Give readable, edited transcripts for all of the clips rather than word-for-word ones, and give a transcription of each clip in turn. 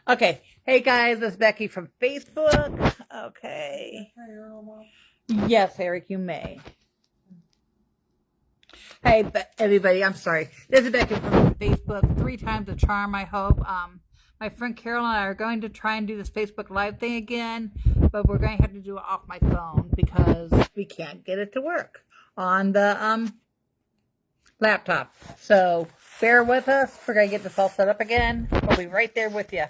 Okay. Hey guys, it's Becky from Facebook. Okay. Yes, Eric, you may. Hey, everybody. I'm sorry. This is Becky from Facebook. 3 times a charm, I hope. My friend Carol and I are going to try and do this Facebook Live thing again, but we're going to have to do it off my phone because we can't get it to work on the laptop. So bear with us. We're going to get this all set up again. We'll be right there with you.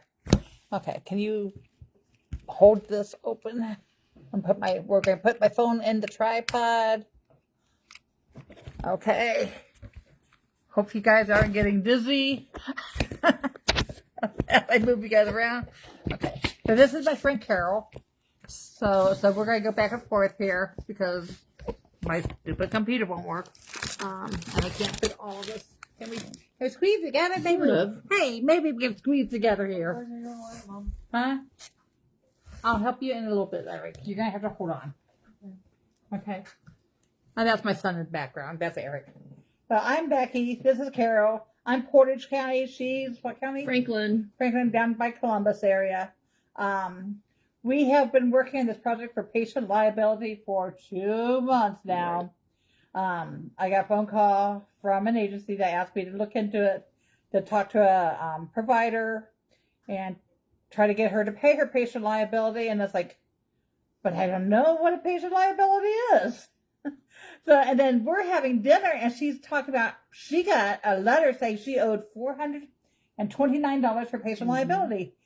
Okay, can you hold this open and we're going to put my phone in the tripod. Okay. Hope you guys aren't getting dizzy. I move you guys around. Okay. So this is my friend Carol. So we're going to go back and forth here because my stupid computer won't work. And I can't fit all of this. Can we squeeze together? Maybe. Hey, maybe we can squeeze together here. Huh? I'll help you in a little bit, Eric. You're going to have to hold on. Okay. And that's my son in the background. That's Eric. So I'm Becky. This is Carol. I'm Portage County. She's what county? Franklin. Franklin, down by Columbus area. We have been working on this project for patient liability for 2 months now. I got a phone call from an agency that asked me to look into it, to talk to a provider and try to get her to pay her patient liability. And it's like, but I don't know what a patient liability is. So, and then we're having dinner and she's talking about, she got a letter saying she owed $429 for patient liability.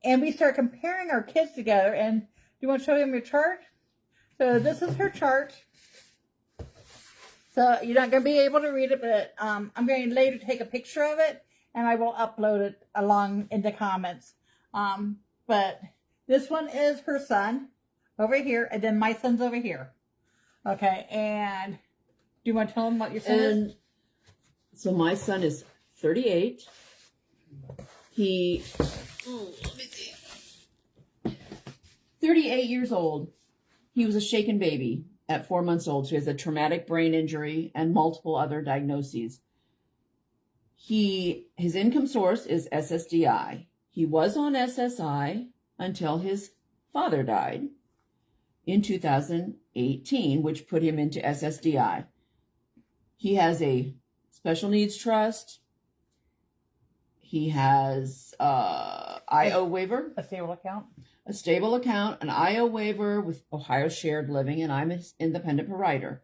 And we start comparing our kids together. And do you want to show them your chart? So this is her chart. So you're not going to be able to read it, but I'm going to later take a picture of it and I will upload it along in the comments. But this one is her son over here, and then my son's over here. Okay, and do you want to tell them what your son is? So my son is 38. Let me see. 38 years old. He was a shaken baby at 4 months old. So he has a traumatic brain injury and multiple other diagnoses. His income source is SSDI. He was on SSI until his father died in 2018, which put him into SSDI. He has a special needs trust. He has IO waiver. A stable account. A stable account, an IO waiver with Ohio Shared Living, and I'm an independent provider.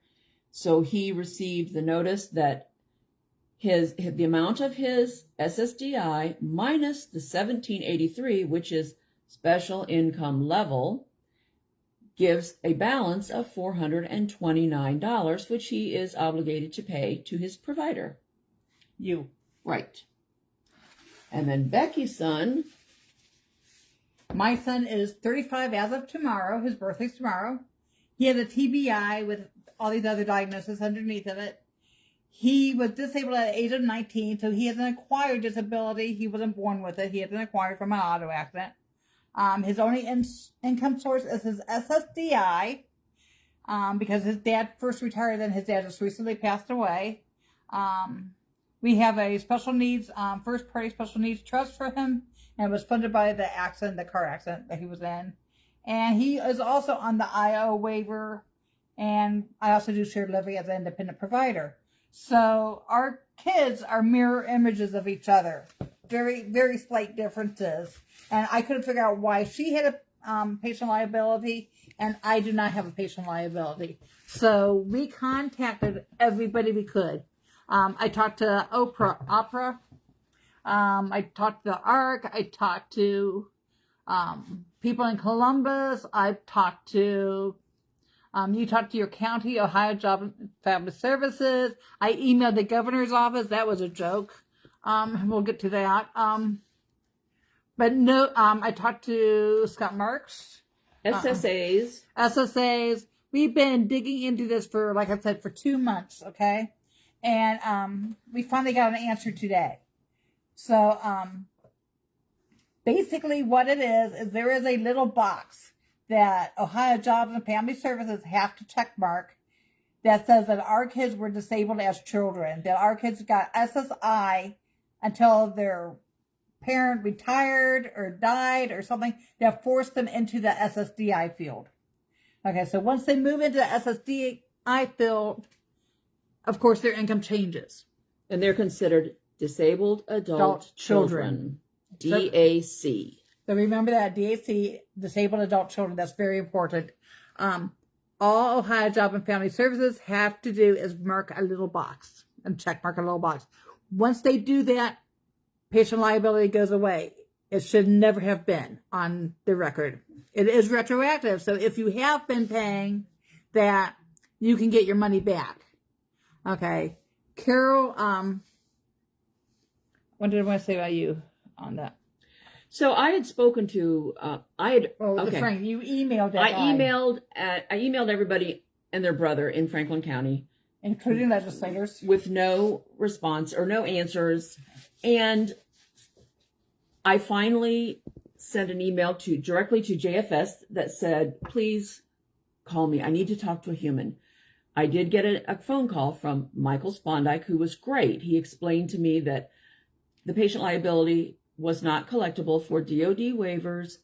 So he received the notice that the amount of his SSDI minus the 1783, which is special income level, gives a balance of $429, which he is obligated to pay to his provider. You. Right. And then Becky's son. My son is 35 as of tomorrow. His birthday's tomorrow. He has a TBI with all these other diagnoses underneath of it. He was disabled at the age of 19, so he has an acquired disability. He wasn't born with it. He has an acquired from an auto accident. His only income source is his SSDI, because his dad first retired, then his dad just recently passed away. We have a special needs, first party special needs trust for him, and it was funded by the car accident that he was in. And he is also on the IO waiver, and I also do shared living as an independent provider. So our kids are mirror images of each other. Very, very slight differences. And I couldn't figure out why she had a patient liability and I do not have a patient liability. So we contacted everybody we could. I talked to Opera. I talked to the ARC. I talked to people in Columbus. I've talked to, you talked to your county, Ohio Job and Family Services. I emailed the governor's office. That was a joke. We'll get to that. But no, I talked to Scott Marks. SSAs. We've been digging into this for, like I said, for 2 months, okay? And we finally got an answer today. So basically what it is there is a little box that Ohio Jobs and Family Services have to check mark that says that our kids were disabled as children, that our kids got SSI until their parent retired or died or something, they'll force them into the SSDI field. Okay, so once they move into the SSDI field, of course, their income changes. And they're considered disabled adult children. DAC. So remember that, DAC, disabled adult children. That's very important. All Ohio Job and Family Services have to do is mark a little box and check mark a little box. Once they do that, patient liability goes away. It should never have been on the record. It is retroactive. So if you have been paying that, you can get your money back. Okay. Carol, what did I want to say about you on that? So I had spoken to, Frank, you emailed that I emailed everybody and their brother in Franklin County. Including legislators. With no response or no answers. And I finally sent an email directly to JFS that said, please call me. I need to talk to a human. I did get a phone call from Michael Spondike, who was great. He explained to me that the patient liability was not collectible for DOD waivers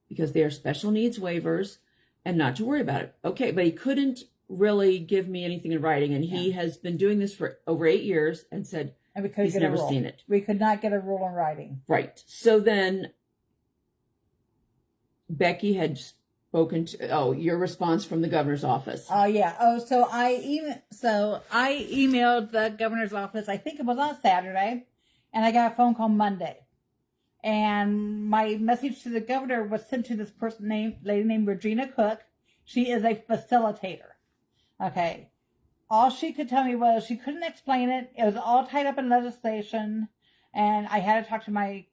because they are special needs waivers and not to worry about it. Okay, but he couldn't really give me anything in writing, and he has been doing this for over 8 years and said he's never seen it. We could not get a rule in writing. Right. So then Becky had spoken to, your response from the governor's office. Oh, yeah. Oh, so I emailed the governor's office, I think it was on Saturday, and I got a phone call Monday. And my message to the governor was sent to this lady named Regina Cook. She is a facilitator. Okay. All she could tell me was she couldn't explain it. It was all tied up in legislation. And I had to talk to my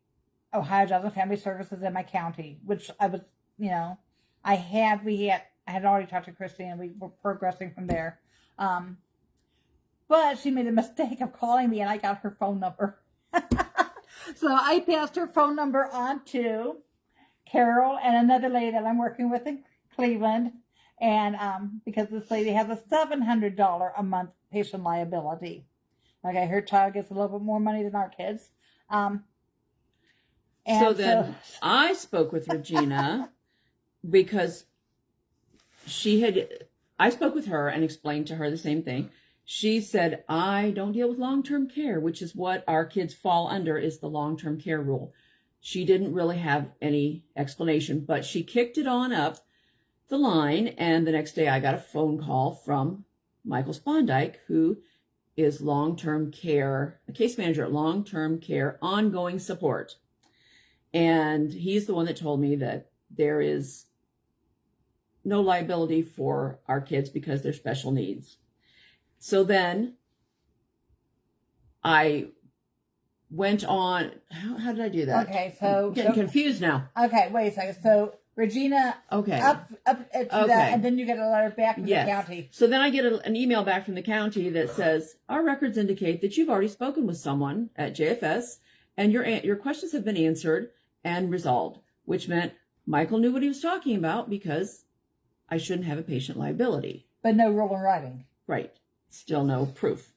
Ohio Jobs and Family Services in my county, which I was, I had already talked to Christy and we were progressing from there. But she made a mistake of calling me and I got her phone number. So I passed her phone number on to Carol and another lady that I'm working with in Cleveland. And because this lady has a $700 a month patient liability. Okay, her child gets a little bit more money than our kids. I spoke with Regina because I spoke with her and explained to her the same thing. She said, I don't deal with long-term care, which is what our kids fall under, is the long-term care rule. She didn't really have any explanation, but she kicked it on up the line, and the next day I got a phone call from Michael Spondike, who is long-term care, a case manager at long-term care ongoing support. And he's the one that told me that there is no liability for our kids because they're special needs. So then I went on. How did I do that? Okay, so I'm getting confused now. Okay, wait a second. So Regina, up to that, and then you get a letter back from the county. So then I get an email back from the county that says, our records indicate that you've already spoken with someone at JFS, and your questions have been answered and resolved, which meant Michael knew what he was talking about because I shouldn't have a patient liability. But no rule in writing. Right. Still no proof.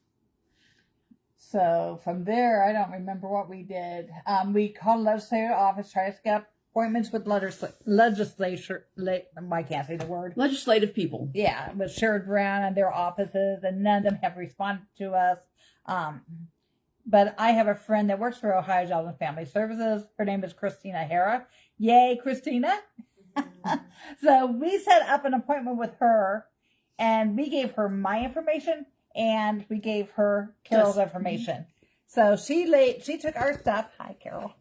So from there, I don't remember what we did. We called the legislative office, tried to get appointments with legislature. I can't say the word. Legislative people. Yeah, with Sherrod Brown and their offices, and none of them have responded to us. But I have a friend that works for Ohio Jobs and Family Services. Her name is Christina Hara. Yay, Christina. So we set up an appointment with her, and we gave her my information, and we gave her Carol's information. So she took our stuff. Hi, Carol.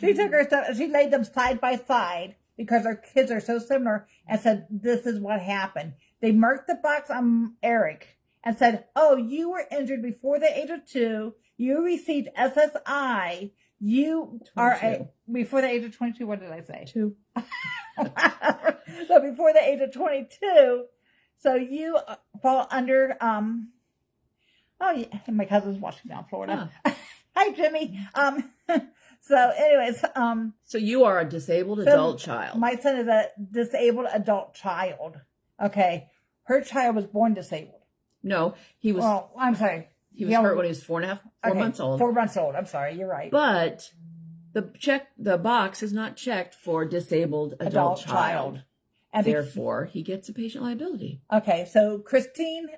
She took her stuff, and she laid them side by side because our kids are so similar, and said, this is what happened. They marked the box on Eric and said, oh, you were injured before the age of 2. You received SSI. You 22. Are before the age of 22. What did I say? 2. So before the age of 22. So you fall under, my cousin's watching down Florida. Huh. Hi, Jimmy. So anyways, so you are a disabled adult child. My son is a disabled adult child. Okay. Her child was born disabled. No, he was. Well, I'm sorry. He was hurt when he was 4 months old. 4 months old. I'm sorry. You're right. But the box is not checked for disabled adult child. And therefore, he gets a patient liability. Okay, so Christine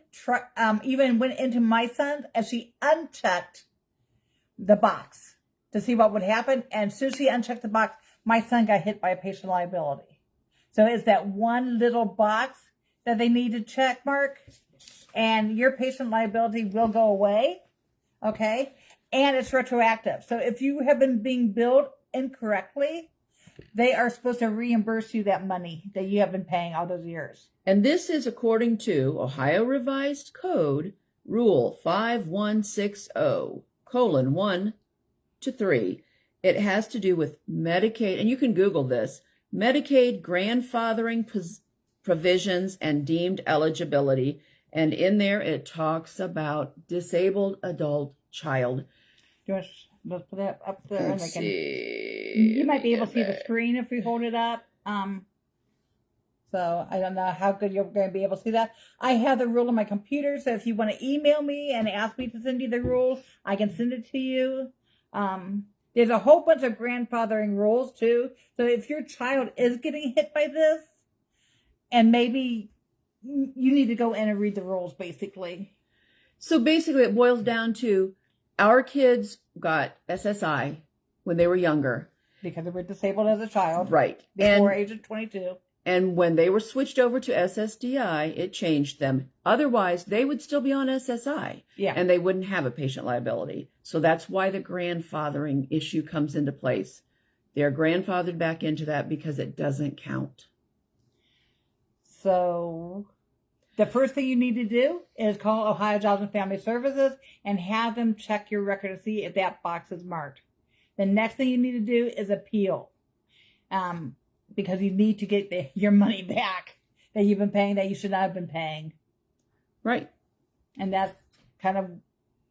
even went into my son's and she unchecked the box to see what would happen. And as soon as she unchecked the box, my son got hit by a patient liability. So it's that one little box that they need to check mark, and your patient liability will go away. Okay, and it's retroactive. So if you have been being billed incorrectly, they are supposed to reimburse you that money that you have been paying all those years. And this is according to Ohio Revised Code Rule 5160:1 to 3. It has to do with Medicaid, and you can Google this, Medicaid grandfathering provisions and deemed eligibility. And in there, it talks about disabled adult child. Do you want to let's put that up there? Let's see. You might be able to see the screen if we hold it up. So I don't know how good you're going to be able to see that. I have the rule on my computer, so if you want to email me and ask me to send you the rule, I can send it to you. There's a whole bunch of grandfathering rules too. So if your child is getting hit by this, and maybe you need to go in and read the rules, basically. So basically it boils down to our kids got SSI when they were younger. Because they were disabled as a child. Right. Before age of 22. And when they were switched over to SSDI, it changed them. Otherwise, they would still be on SSI. Yeah. And they wouldn't have a patient liability. So that's why the grandfathering issue comes into place. They're grandfathered back into that because it doesn't count. So the first thing you need to do is call Ohio Jobs and Family Services and have them check your record to see if that box is marked. The next thing you need to do is appeal, because you need to get your money back that you've been paying that you should not have been paying. Right. And that's kind of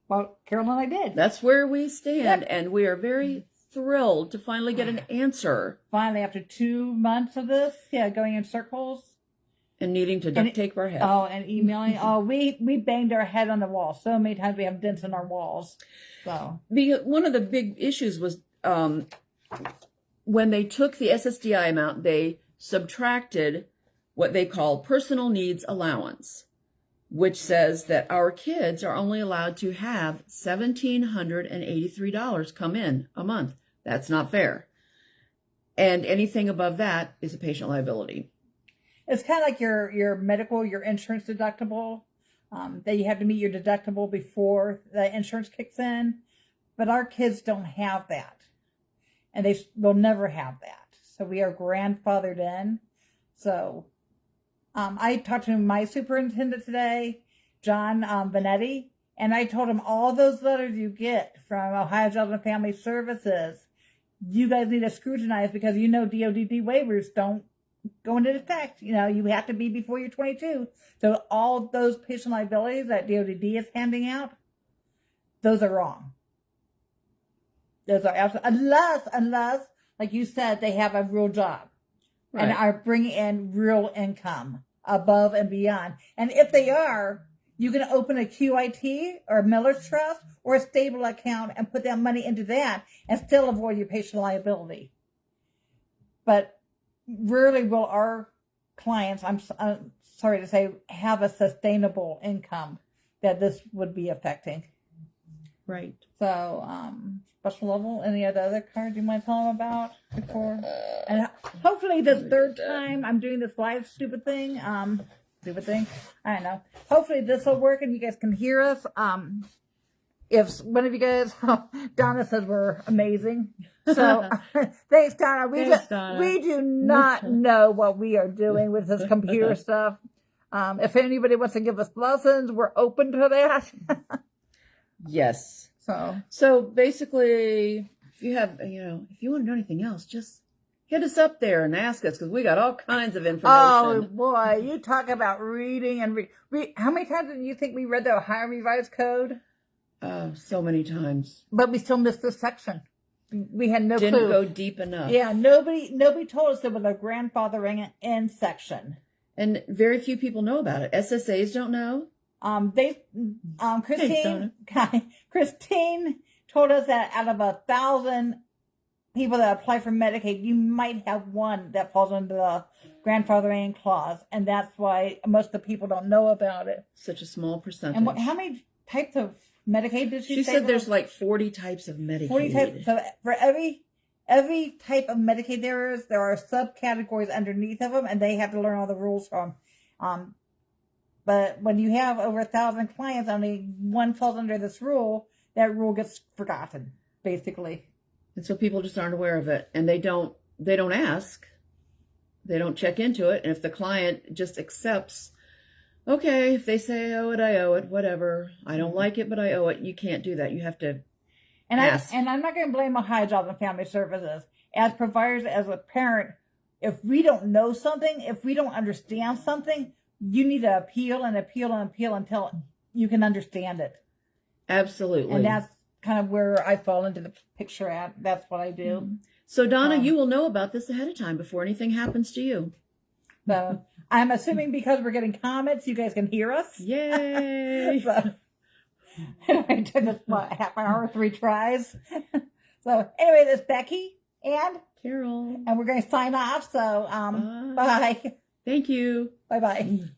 what Carol and I did. That's where we stand, Yep. and we are very thrilled to finally get an answer. Finally, after 2 months of this, going in circles. And needing to duct tape our head. Oh, and emailing. We banged our head on the wall so many times. We have dents in our walls. So one of the big issues was when they took the SSDI amount, they subtracted what they call personal needs allowance, which says that our kids are only allowed to have $1,783 come in a month. That's not fair. And anything above that is a patient liability. It's kind of like your medical, your insurance deductible, that you have to meet your deductible before the insurance kicks in. But our kids don't have that. And they will never have that. So we are grandfathered in. So I talked to my superintendent today, John Vanetti, and I told him all those letters you get from Ohio Jobs and Family Services, you guys need to scrutinize because DOD waivers don't go into effect. You have to be before you're 22. So all those patient liabilities that DOD is handing out, those are wrong. Those are absolutely, unless, like you said, they have a real job. Right. And are bringing in real income above and beyond. And if they are, you can open a QIT or a Miller's Trust or a stable account and put that money into that and still avoid your patient liability. But rarely will our clients, I'm sorry to say, have a sustainable income that this would be affecting. Right. So, special level, any other cards you might tell them about before? And hopefully this third time I'm doing this live stupid thing, I don't know. Hopefully this will work and you guys can hear us. If one of you guys, Donna said we're amazing. So thanks, Donna. We do not know what we are doing with this computer stuff. If anybody wants to give us lessons, we're open to that. Yes. So basically, if you have, if you want to know anything else, just hit us up there and ask us because we got all kinds of information. Oh boy, you talk about reading and how many times do you think we read the Ohio Revised Code? So many times. But we still missed this section. We had no clue. Didn't go deep enough. Yeah, nobody told us there was a grandfathering in section. And very few people know about it. SSAs don't know. Christine told us that out of 1,000 people that apply for Medicaid, you might have one that falls under the grandfathering clause, and that's why most of the people don't know about it. Such a small percentage. And how many types of Medicaid did she say? She said there's like 40 types of Medicaid. 40 types. So for every type of Medicaid there are subcategories underneath of them, and they have to learn all the rules from. But when you have over 1,000 clients, only one falls under this rule. That rule gets forgotten, basically. And so people just aren't aware of it, and they don't ask. They don't check into it. And if the client just accepts, okay, if they say I owe it, whatever. I don't like it, but I owe it. You can't do that. You have to ask. I'm not going to blame Ohio Jobs and Family Services. As providers, as a parent, if we don't know something, if we don't understand something, you need to appeal and appeal and appeal until you can understand it. Absolutely. And that's kind of where I fall into the picture at. That's what I do. Mm-hmm. So, Donna, you will know about this ahead of time before anything happens to you. So I'm assuming because we're getting comments, you guys can hear us. Yay! So I took us, half hour, 3 tries. So anyway, this is Becky and Carol. And we're going to sign off. So bye. Thank you. Bye-bye.